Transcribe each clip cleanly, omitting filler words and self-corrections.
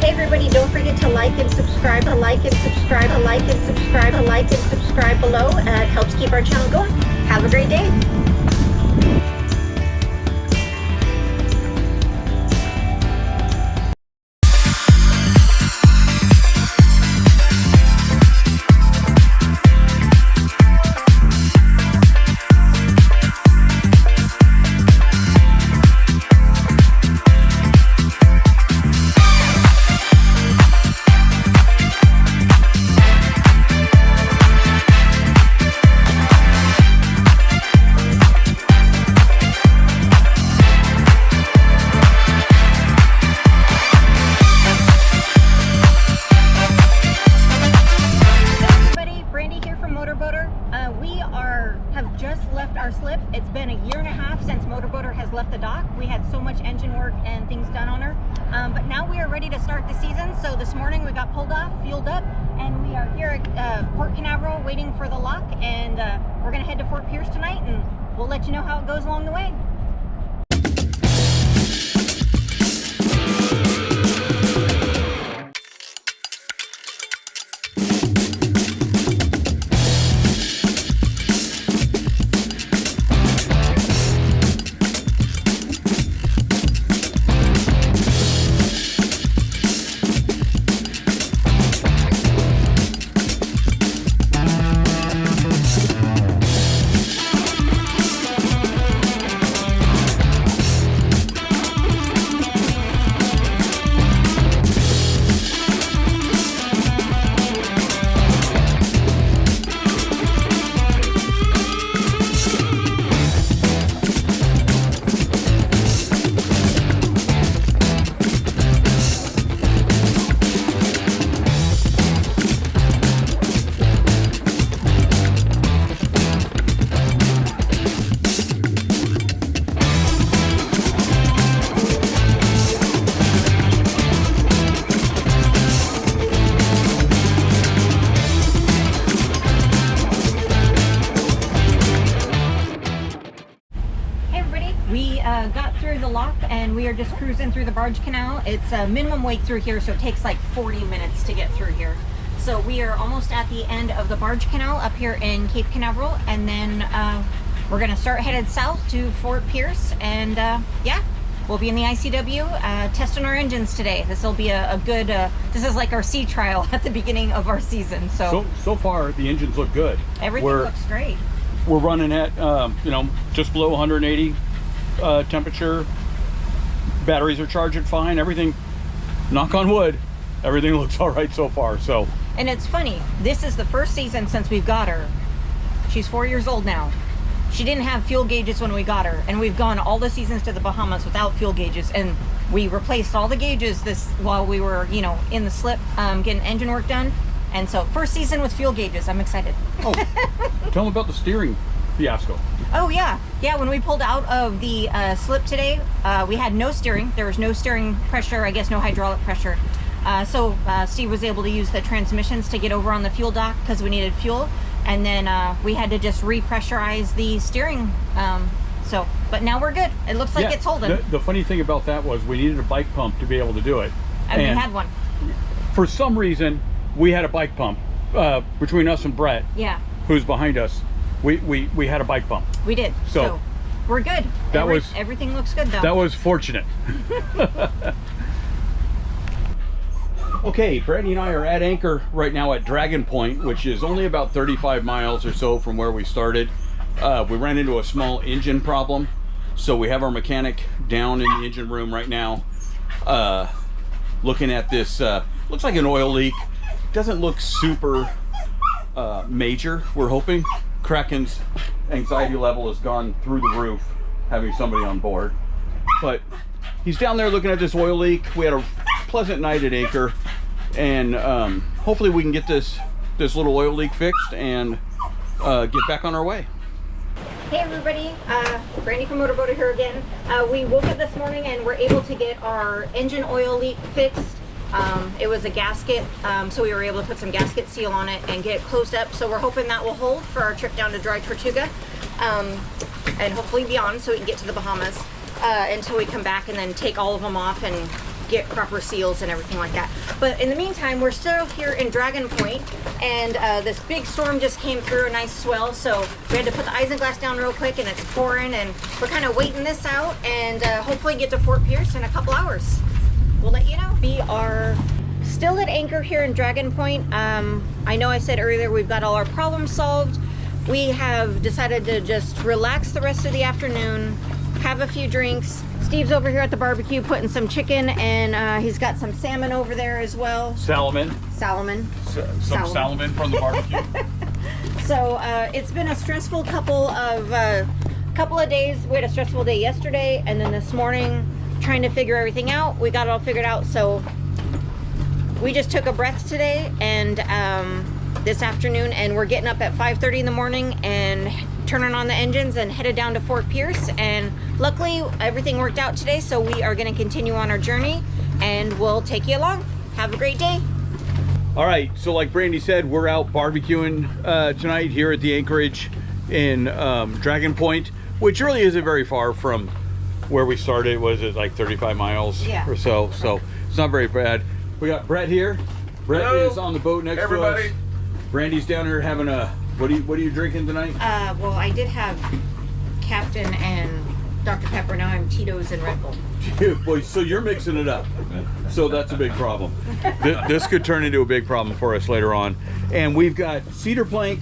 Hey everybody, don't forget to like and subscribe, below. It helps keep our channel going. Have a great day. Motorboater. We have just left our slip. It's been a year and a half since Motorboater has left the dock. We had so much engine work and things done on her, but now we are ready to start the season. So this morning we got pulled off, fueled up, and we are here at Port Canaveral waiting for the lock, and we're gonna head to Fort Pierce tonight, and we'll let you know how it goes along the way. We got through the lock and we are just cruising through the barge canal. It's a minimum wait through here, so it takes like 40 minutes to get through here. So we are almost at the end of the barge canal up here in Cape Canaveral, and then we're gonna start headed south to Fort Pierce, and yeah, we'll be in the ICW testing our engines today. This will be a good, this is like our sea trial at the beginning of our season. So far the engines look good. Everything looks great. We're running at, you know, just below 180 temperature. Batteries are charging fine. Everything, knock on wood, everything looks all right so far. So, and it's funny, this is the first season since we've got her. She's 4 years old now. She didn't have fuel gauges when we got her, and we've gone all the seasons to the Bahamas without fuel gauges, and we replaced all the gauges while we were, you know, in the slip getting engine work done. And so first season with fuel gauges. I'm excited. Oh, tell them about the steering fiasco. Oh yeah, when we pulled out of the slip today, we had no steering. There was no steering pressure, I guess no hydraulic pressure. So Steve was able to use the transmissions to get over on the fuel dock because we needed fuel, and then we had to just repressurize the steering. But now we're good. It looks like it's holding. The funny thing about that was we needed a bike pump to be able to do it. And we had one. For some reason, we had a bike pump between us and Brett. Yeah. Who's behind us. We had a bike pump. We did. So we're good. Everything looks good though. That was fortunate. Okay, Brandy and I are at anchor right now at Dragon Point, which is only about 35 miles or so from where we started. We ran into a small engine problem, so we have our mechanic down in the engine room right now, looking at this. Looks like an oil leak. Doesn't look super major, we're hoping. Kraken's anxiety level has gone through the roof having somebody on board, but he's down there looking at this oil leak. We had a pleasant night at anchor, and hopefully we can get this little oil leak fixed and get back on our way. Hey everybody, Brandy from Motorboater here again. We woke up this morning and were able to get our engine oil leak fixed. It was a gasket, so we were able to put some gasket seal on it and get it closed up. So we're hoping that will hold for our trip down to Dry Tortuga, and hopefully beyond, so we can get to the Bahamas until we come back and then take all of them off and get proper seals and everything like that. But in the meantime, we're still here in Dragon Point, and this big storm just came through, a nice swell, so we had to put the isinglass down real quick, and it's pouring, and we're kind of waiting this out, and hopefully get to Fort Pierce in a couple hours. We'll let you know. We are still at anchor here in Dragon Point. I know I said earlier we've got all our problems solved. We have decided to just relax the rest of the afternoon, have a few drinks. Steve's over here at the barbecue putting some chicken, and he's got some salmon over there as well. Salmon. Salmon. Some salmon from the barbecue. So it's been a stressful couple of days. We had a stressful day yesterday, and then this morning trying to figure everything out. We got it all figured out, so we just took a breath today and this afternoon, and we're getting up at 5:30 in the morning and turning on the engines and headed down to Fort Pierce. And luckily everything worked out today, so we are going to continue on our journey, and we'll take you along. Have a great day. All right, so like Brandy said, we're out barbecuing tonight here at the anchorage in Dragon Point, which really isn't very far from where we started. Was it like 35 miles or so? So it's not very bad. We got Brett here. Brett Hello. is on the boat next to us. Everybody. Brandy's down here having a, what are you drinking tonight? Well, I did have Captain and Dr. Pepper. Now I'm Tito's and Red Bull. Boy, so you're mixing it up. So that's a big problem. This could turn into a big problem for us later on. And we've got cedar plank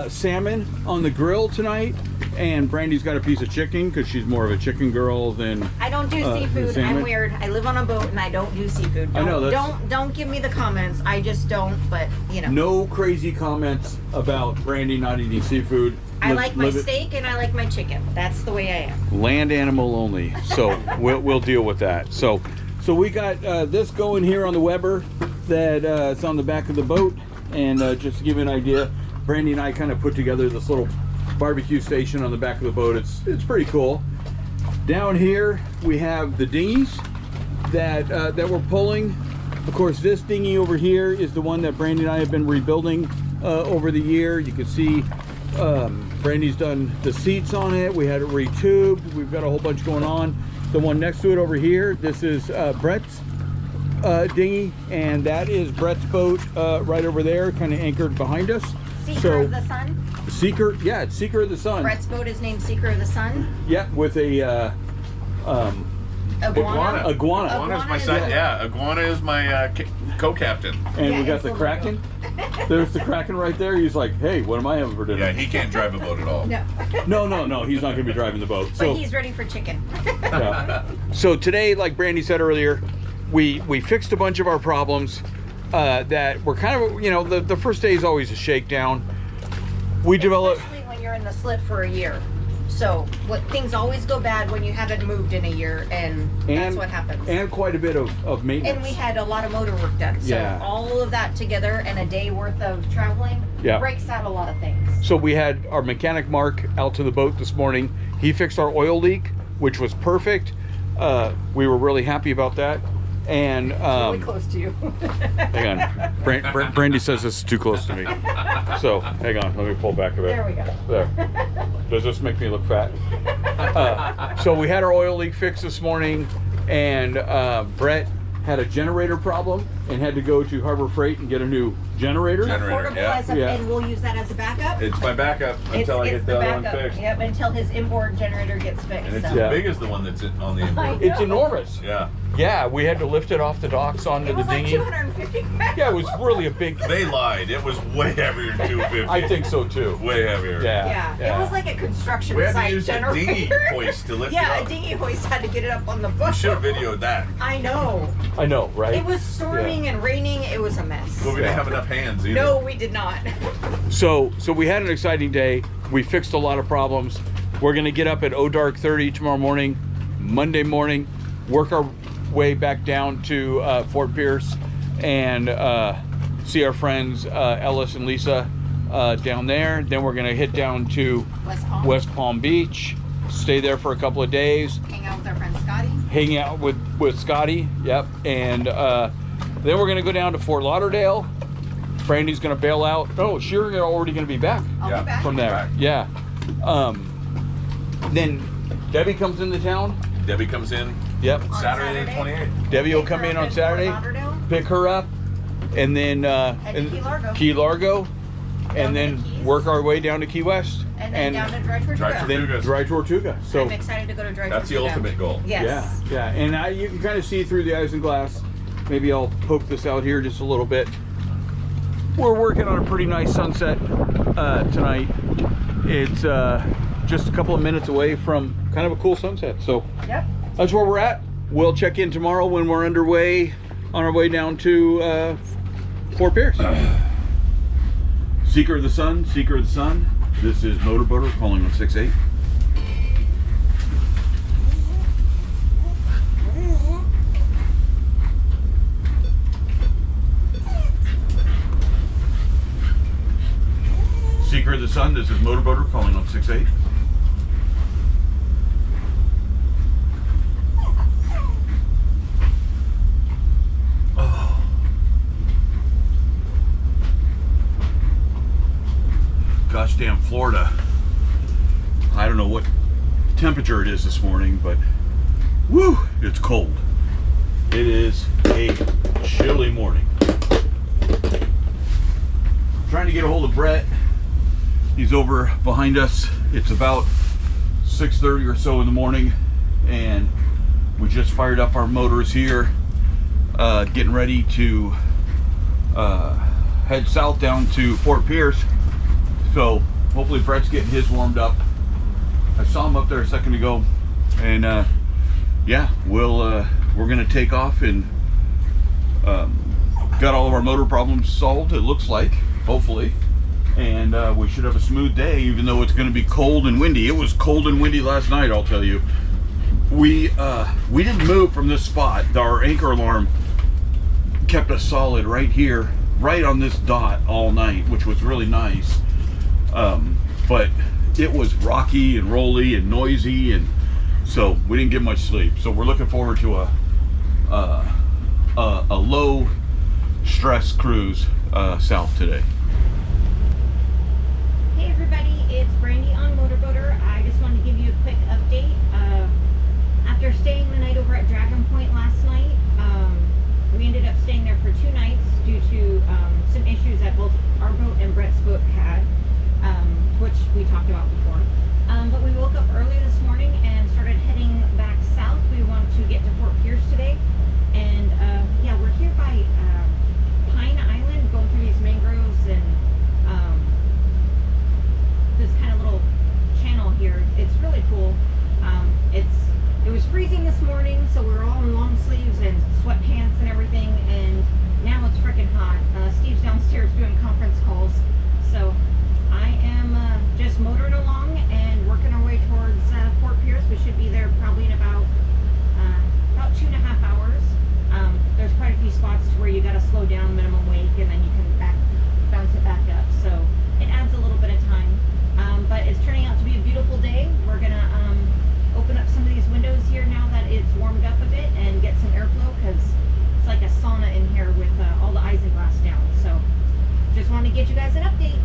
salmon on the grill tonight, and Brandy's got a piece of chicken because she's more of a chicken girl than I don't do seafood. I'm weird. I live on a boat and I don't do seafood. I know, don't give me the comments. I just don't. But you know, no crazy comments about Brandy not eating seafood. I like my steak and I like my chicken. That's the way I am. Land animal only. So we'll deal with that. So we got this going here on the Weber that it's on the back of the boat, and just to give you an idea, Brandy and I kind of put together this little barbecue station on the back of the boat. It's pretty cool. Down here we have the dinghies that we're pulling. Of course, this dinghy over here is the one that Brandy and I have been rebuilding over the year. You can see Brandy's done the seats on it. We had it retubed. We've got a whole bunch going on. The one next to it over here, this is Brett's dinghy, and that is Brett's boat right over there, kind of anchored behind us. Seeker of the Sun? Seeker, yeah, it's Seeker of the Sun. Brett's boat is named Seeker of the Sun? Yeah, with a Iguana? Iguana is my son. Yeah, Iguana is my co-captain. And we got the Kraken. There's the Kraken right there. He's like, hey, what am I having for dinner? Yeah, he can't drive a boat at all. No, he's not going to be driving the boat. But he's ready for chicken. Yeah. So today, like Brandy said earlier, we fixed a bunch of our problems that were kind of, you know, the first day is always a shakedown. We developed... Especially when you're in the slip for a year. So things always go bad when you haven't moved in a year, and that's what happens. And quite a bit of maintenance. And we had a lot of motor work done. So all of that together and a day worth of traveling breaks out a lot of things. So we had our mechanic Mark out to the boat this morning. He fixed our oil leak, which was perfect. We were really happy about that. And really close to you. Hang on. Brandy says this is too close to me. So hang on, let me pull back a bit. There we go. There. Does this make me look fat? So we had our oil leak fixed this morning, and Brett had a generator problem and had to go to Harbor Freight and get a new generator. Portable and we'll use that as a backup. It's my backup until I get the other one fixed. Yep, until his inboard generator gets fixed. And it's as big as the one that's on the inboard. It's enormous. Yeah. Yeah, we had to lift it off the docks onto the dinghy. It was like 250 pounds. Yeah, it was really a big... They lied. It was way heavier than 250. I think so too. Way heavier. Yeah. It was like a construction we had site to use generator. a dinghy hoist to lift it up. Yeah, a dinghy hoist had to get it up on the boat. We should have videoed that. I know, right? It was storming and raining. It was a mess. Well, we didn't have enough hands either. No, we did not. So we had an exciting day. We fixed a lot of problems. We're gonna get up at dark 30 tomorrow morning, Monday morning, work our way back down to Fort Pierce, and see our friends Ellis and Lisa down there. Then we're gonna head down to West Palm Beach, stay there for a couple of days. Hang out with our friend Scotty. Hang out with Scotty, yep. And then we're gonna go down to Fort Lauderdale. Brandy's gonna bail out. Oh, you're already gonna be back. I'll be back from there. Yeah. Then Debbie comes into town. Debbie comes in Yep. on Saturday the 28th. Debbie will Take come her in up on in Saturday, Fort Lauderdale, pick her up, and then Head to Key Largo. Key Largo, Down and to then the Keys. work our way down to Key West, and then down to Dry Dry Tortuga. then Tortugas. Dry Tortuga. So I'm excited to go to Dry That's the Tortuga. ultimate goal. Yes. yeah, and you can kind of see through the isinglass. Maybe I'll poke this out here just a little bit. We're working on a pretty nice sunset tonight. It's just a couple of minutes away from kind of a cool sunset. So Yep. that's where we're at. We'll check in tomorrow when we're underway on our way down to Fort Pierce. Seeker of the Sun, Seeker of the Sun. This is Motorboater calling on 68. Seeker of the Sun, this is Motorboater calling on 68. Oh. Gosh damn Florida. I don't know what temperature it is this morning, but woo, it's cold. It is a chilly morning. Trying to get a hold of Brett. He's over behind us. It's about 6:30 or so in the morning, and we just fired up our motors here, getting ready to head south down to Fort Pierce. So hopefully Brett's getting his warmed up. I saw him up there a second ago, and yeah, we're gonna take off and got all of our motor problems solved, it looks like, hopefully. And we should have a smooth day, even though it's going to be cold and windy. It was cold and windy last night, I'll tell you. We didn't move from this spot. Our anchor alarm kept us solid right here, right on this dot all night, which was really nice. But it was rocky and rolly and noisy, and so we didn't get much sleep. So we're looking forward to a low stress cruise south today. Hey everybody, it's Brandy on Motorboater. I just wanted to give you a quick update. After staying the night over at Dragon Point last night, we ended up staying there for 2 nights due to some issues that both our boat and Brett's boat had, which we talked about before. But we woke up early this morning and started heading back south. We want to get to Fort Pierce today. And yeah, we're here by Pine Island, going through these mangroves and this kind of little channel here. It's really cool. It was freezing this morning, so we were all in long sleeves and sweatpants and everything, and now it's freaking hot. Steve's downstairs doing conference calls, so I am just motoring along and working our way towards Fort Pierce. We should be there probably in about 2.5 hours. There's quite a few spots to where you got to slow down minimum wake, and then you can bounce it back up. So it adds a little bit of time, but it's turning out to be a beautiful day. We're gonna open up some of these windows here now that it's warmed up a bit and get some airflow, because it's like a sauna in here with all the isinglass down. So just wanted to get you guys an update.